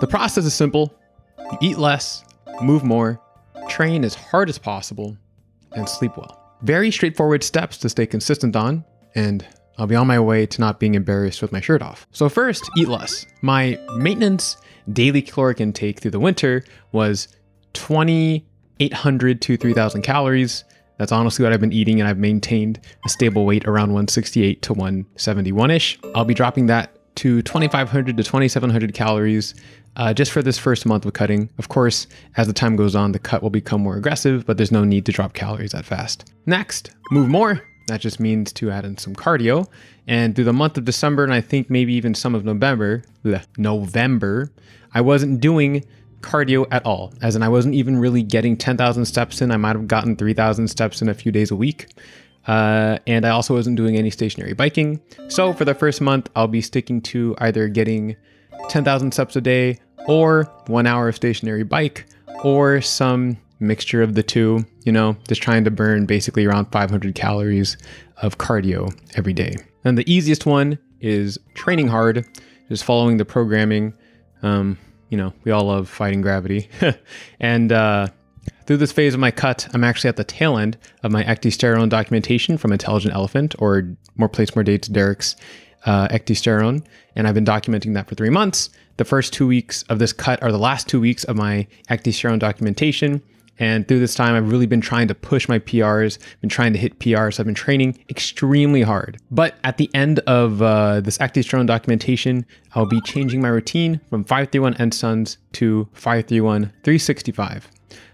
The process is simple. You eat less, move more, train as hard as possible, and sleep well. Very straightforward steps to stay consistent on, and I'll be on my way to not being embarrassed with my shirt off. So first, eat less. My maintenance daily caloric intake through the winter was 2,800 to 3,000 calories. That's honestly what I've been eating, and I've maintained a stable weight around 168 to 171-ish. I'll be dropping that to 2,500 to 2,700 calories just for this first month of cutting. Of course, as the time goes on, the cut will become more aggressive, but there's no need to drop calories that fast. Next, move more. That just means to add in some cardio. And through the month of December, and I think maybe even some of November, I wasn't doing cardio at all. As in, I wasn't even really getting 10,000 steps in. I might have gotten 3,000 steps in a few days a week. And I also wasn't doing any stationary biking. So for the first month, I'll be sticking to either getting 10,000 steps a day or 1 hour of stationary bike or some mixture of the two, just trying to burn basically around 500 calories of cardio every day. And the easiest one is training hard, just following the programming. We all love fighting gravity. And through this phase of my cut, I'm actually at the tail end of my ecdysterone documentation from Intelligent Elephant, or More Plates, More Dates, Derek's ecdysterone. And I've been documenting that for 3 months. The first 2 weeks of this cut are the last 2 weeks of my ecdysterone documentation. And through this time, I've really been trying to push my PRs, been trying to hit PRs. I've been training extremely hard. But at the end of this ecdysterone documentation, I'll be changing my routine from 531 ENSUNs to 531 365.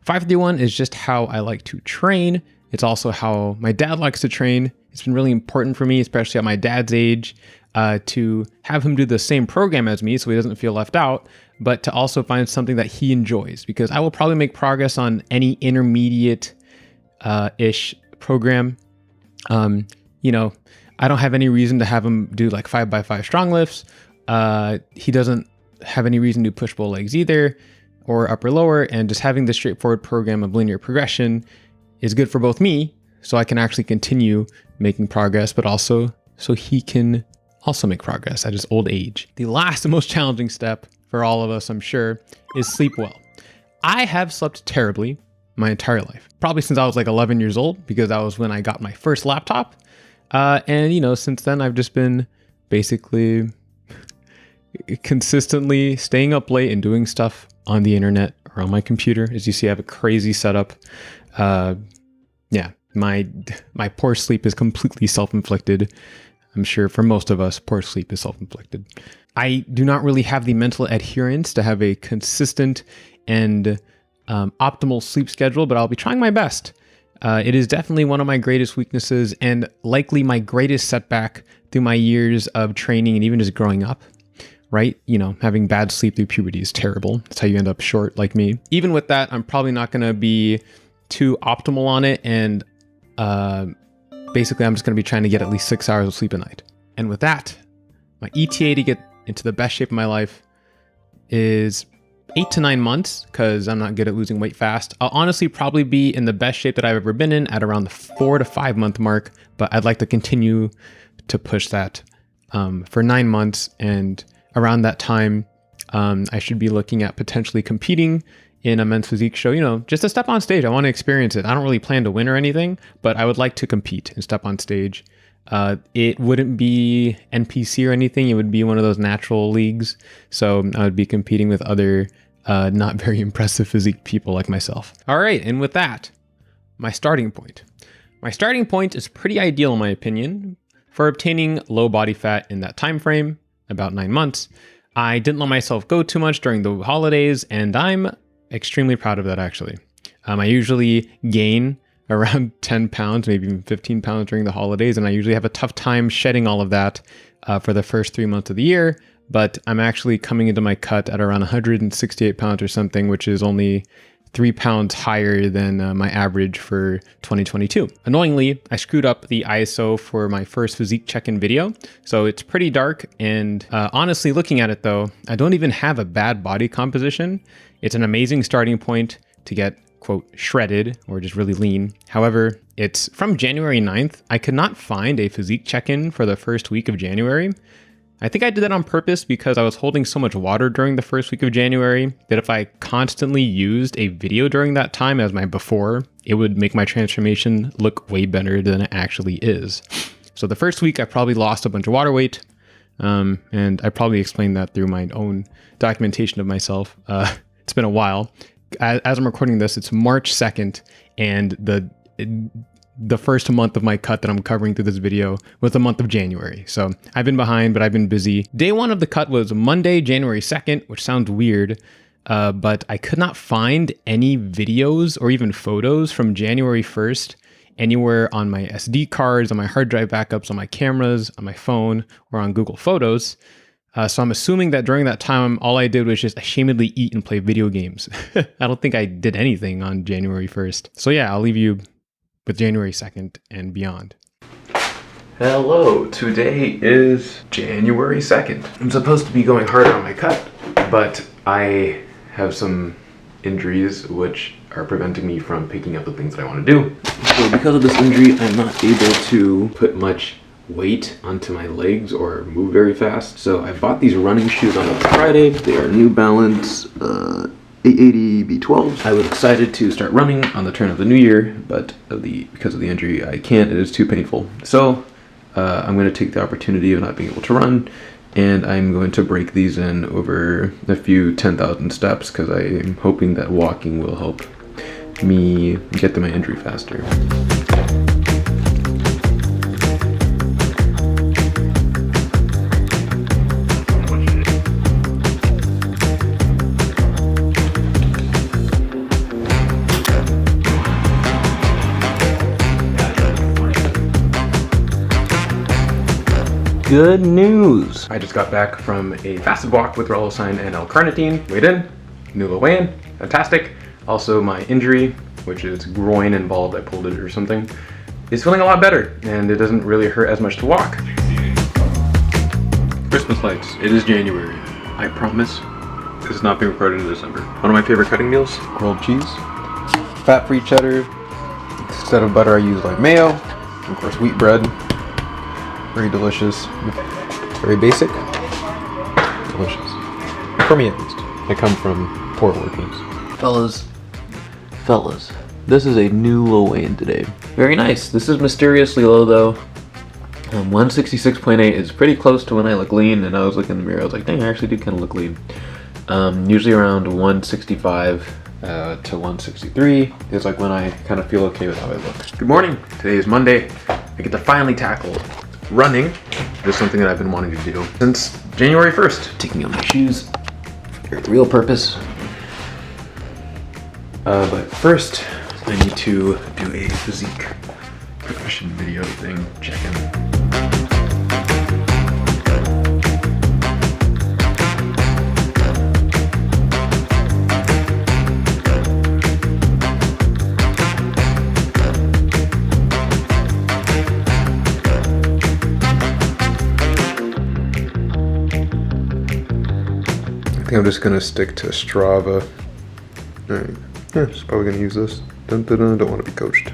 531 is just how I like to train. It's also how my dad likes to train. It's been really important for me, especially at my dad's age, to have him do the same program as me so he doesn't feel left out, but to also find something that he enjoys, because I will probably make progress on any intermediate-ish program. I don't have any reason to have him do like 5x5 strong lifts. He doesn't have any reason to push pull legs either, or upper lower, and just having this straightforward program of linear progression is good for both me, so I can actually continue making progress, but also so he can also make progress at his old age. The last and most challenging step for all of us, I'm sure, is sleep well. I have slept terribly my entire life, probably since I was like 11 years old, because that was when I got my first laptop. And since then I've just been basically consistently staying up late and doing stuff on the internet or on my computer. As you see, I have a crazy setup. My poor sleep is completely self-inflicted. I'm sure for most of us, poor sleep is self-inflicted. I do not really have the mental adherence to have a consistent and optimal sleep schedule, but I'll be trying my best. It is definitely one of my greatest weaknesses and likely my greatest setback through my years of training and even just growing up. Right? Having bad sleep through puberty is terrible. That's how you end up short like me. Even with that, I'm probably not going to be too optimal on it. And basically, I'm just going to be trying to get at least 6 hours of sleep a night. And with that, my ETA to get into the best shape of my life is 8 to 9 months, because I'm not good at losing weight fast. I'll honestly probably be in the best shape that I've ever been in at around the 4 to 5 month mark, but I'd like to continue to push that for 9 months. And around that time, I should be looking at potentially competing in a men's physique show, just to step on stage. I want to experience it. I don't really plan to win or anything, but I would like to compete and step on stage. It wouldn't be NPC or anything. It would be one of those natural leagues. So I would be competing with other not very impressive physique people like myself. All right. And with that, my starting point. My starting point is pretty ideal, in my opinion, for obtaining low body fat in that time frame, about 9 months. I didn't let myself go too much during the holidays, and I'm extremely proud of that, actually. I usually gain around 10 pounds, maybe even 15 pounds during the holidays, and I usually have a tough time shedding all of that for the first 3 months of the year, but I'm actually coming into my cut at around 168 pounds or something, which is only 3 pounds higher than my average for 2022. Annoyingly, I screwed up the ISO for my first physique check-in video, so it's pretty dark, and honestly, looking at it though, I don't even have a bad body composition. It's an amazing starting point to get, quote, shredded or just really lean. However, it's from January 9th. I could not find a physique check-in for the first week of January. I think I did that on purpose because I was holding so much water during the first week of January that if I constantly used a video during that time as my before, it would make my transformation look way better than it actually is. So the first week I probably lost a bunch of water weight, and I probably explained that through my own documentation of myself. It's been a while. As I'm recording this, it's March 2nd, and the first month of my cut that I'm covering through this video was the month of January. So I've been behind, but I've been busy. Day one of the cut was Monday, January 2nd, which sounds weird, but I could not find any videos or even photos from January 1st anywhere on my SD cards, on my hard drive backups, on my cameras, on my phone, or on Google Photos. So I'm assuming that during that time, all I did was just ashamedly eat and play video games. I don't think I did anything on January 1st. So yeah, I'll leave you with January 2nd and beyond. Hello, today is January 2nd. I'm supposed to be going harder on my cut, but I have some injuries which are preventing me from picking up the things that I want to do. So because of this injury, I'm not able to put much weight onto my legs or move very fast. So I bought these running shoes on Friday. They are New Balance 880 B12s. I was excited to start running on the turn of the new year, but because of the injury, I can't. It is too painful. So I'm going to take the opportunity of not being able to run, and I'm going to break these in over a few 10,000 steps because I am hoping that walking will help me get to my injury faster. Good news! I just got back from a fasted walk with rellocyne and L-carnitine. Weighed in, new low weigh-in, fantastic. Also my injury, which is groin involved, I pulled it or something, is feeling a lot better, and it doesn't really hurt as much to walk. Christmas lights, it is January. I promise this is not being recorded in December. One of my favorite cutting meals, grilled cheese, fat-free cheddar. Instead of butter I use like mayo, and of course wheat bread. Very delicious, very basic, delicious. For me at least. I come from poor workings. Fellas, this is a new low weigh-in today. Very nice. This is mysteriously low though. 166.8 is pretty close to when I look lean, and I was looking in the mirror, I was like, dang, I actually do kind of look lean. Usually around 165 to 163 is like when I kind of feel okay with how I look. Good morning. Today is Monday. I get to finally tackle running. Is something that I've been wanting to do since January 1st. Taking off my shoes for a real purpose. But first, I need to do a physique progression video thing, check-in. I think I'm just gonna stick to Strava. Alright, yeah, just probably gonna use this. Don't want to be coached.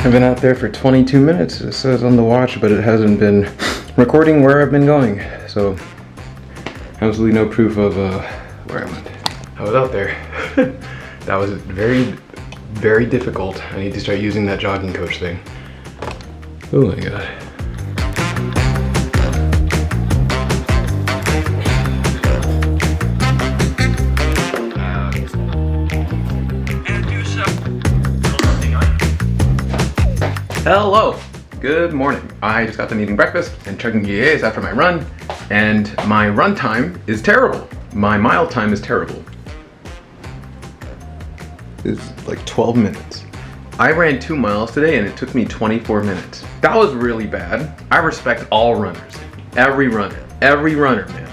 I've been out there for 22 minutes, it says on the watch, but it hasn't been recording where I've been going. So, absolutely no proof of where I went. I was out there. That was very, very difficult. I need to start using that jogging coach thing. Oh my god. Hello, good morning. I just got done eating breakfast and chugging GAs after my run, and my run time is terrible. My mile time is terrible. It's like 12 minutes. I ran 2 miles today and it took me 24 minutes. That was really bad. I respect all runners. Every runner, man.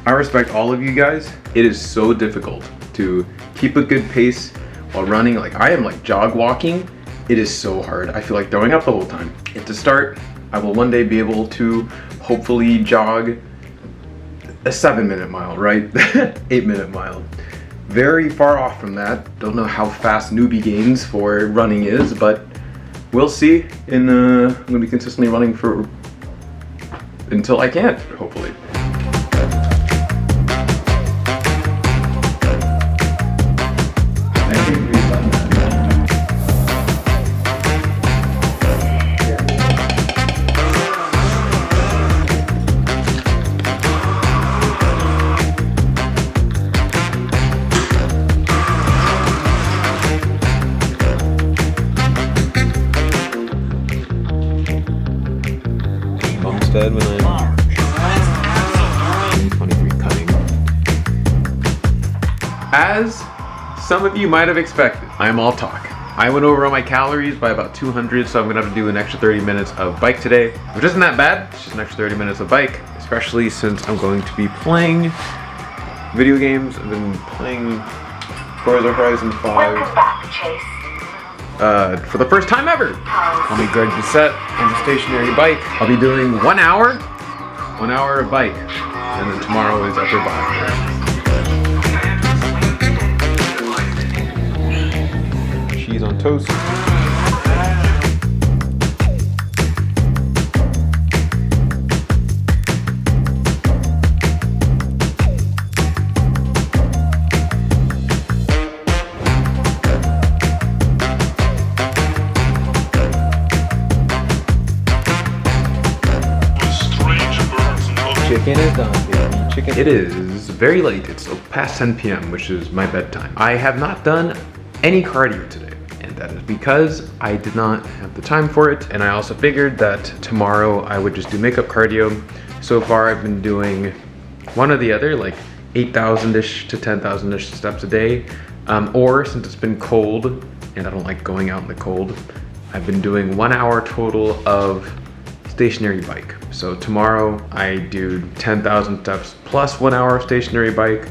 I respect all of you guys. It is so difficult to keep a good pace while running. Like I am like jog walking. It is so hard. I feel like throwing up the whole time. And to start, I will one day be able to hopefully jog a 7-minute mile, right? 8-minute mile. Very far off from that. Don't know how fast newbie gains for running is, but we'll see. I'm gonna be consistently running for until I can't, hopefully. Bumstead when I'm 23 cutting. As some of you might have expected, I am all talk. I went over all my calories by about 200, so I'm gonna have to do an extra 30 minutes of bike today, which isn't that bad. It's just an extra 30 minutes of bike, especially since I'm going to be playing video games. I've been playing Forza Horizon 5. Welcome back, Chase. For the first time ever. I'll be Greg Doucette on the stationary bike. I'll be doing 1 hour of bike, and then tomorrow is upper body. Cheese on toast. Chicken is done, baby. Chicken. It is very late. It's past 10 p.m., which is my bedtime. I have not done any cardio today, and that is because I did not have the time for it. And I also figured that tomorrow I would just do makeup cardio. So far, I've been doing one or the other, like 8,000-ish to 10,000-ish steps a day. Or since it's been cold, and I don't like going out in the cold, I've been doing 1 hour total of stationary bike. So tomorrow I do 10,000 steps plus 1 hour of stationary bike,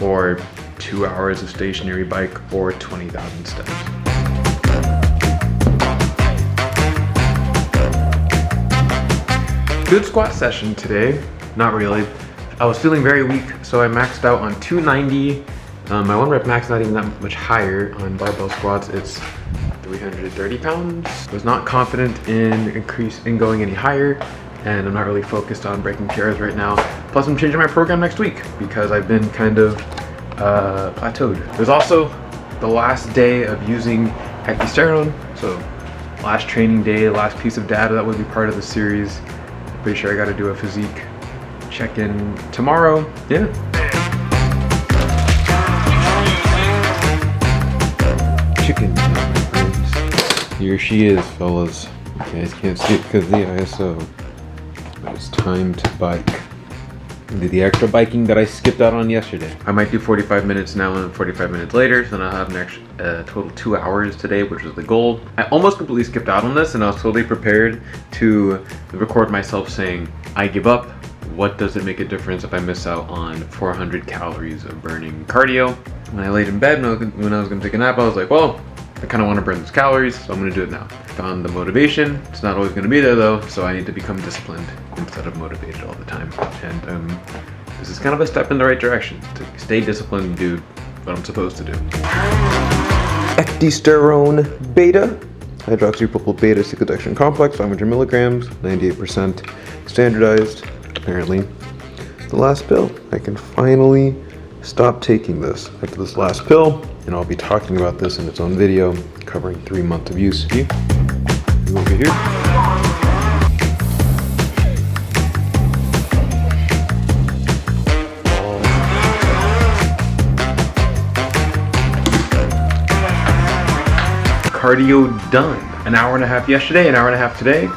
or 2 hours of stationary bike, or 20,000 steps. Good squat session today. Not really. I was feeling very weak, so I maxed out on 290. My 1 rep max not even that much higher on barbell squats. It's 330 pounds. I was not confident in going any higher, and I'm not really focused on breaking PRs right now. Plus I'm changing my program next week because I've been kind of plateaued. There's also the last day of using Hectosterone, so last training day, last piece of data that would be part of the series. Pretty sure I gotta do a physique check-in tomorrow. Yeah. Chicken. Here she is, fellas. You guys can't see it because of the ISO. But it's time to bike. Do the extra biking that I skipped out on yesterday. I might do 45 minutes now and 45 minutes later, so then I'll have an extra total 2 hours today, which was the goal. I almost completely skipped out on this, and I was totally prepared to record myself saying, I give up. What does it make a difference if I miss out on 400 calories of burning cardio? When I laid in bed, when I was gonna take a nap, I was like, well, I kind of want to burn those calories, so I'm going to do it now. Found the motivation. It's not always going to be there though, so I need to become disciplined instead of motivated all the time. And this is kind of a step in the right direction to stay disciplined and do what I'm supposed to do. Hectosterone beta, hydroxypropyl beta cyclodextrin complex, 500 milligrams, 98% standardized. Apparently, the last pill. I can finally stop taking this after this last pill, and I'll be talking about this in its own video covering 3 months of use. Over here. Cardio done. An hour and a half yesterday, an hour and a half today,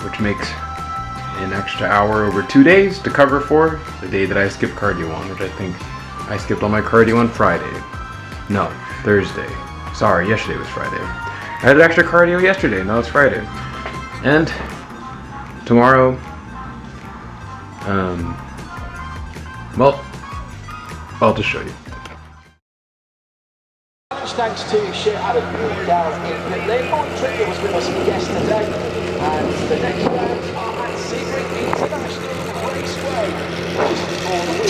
which makes an extra hour over 2 days to cover for the day that I skipped cardio on, which I think I skipped all my cardio on Friday. No, Thursday. Sorry, yesterday was Friday. I had extra cardio yesterday, now it's Friday. And tomorrow, well, I'll just show you. Thanks to Shea Adam down in pit lane. Owen Trickler was with us yesterday, and the next round are at Sebring International Raceway. This is for the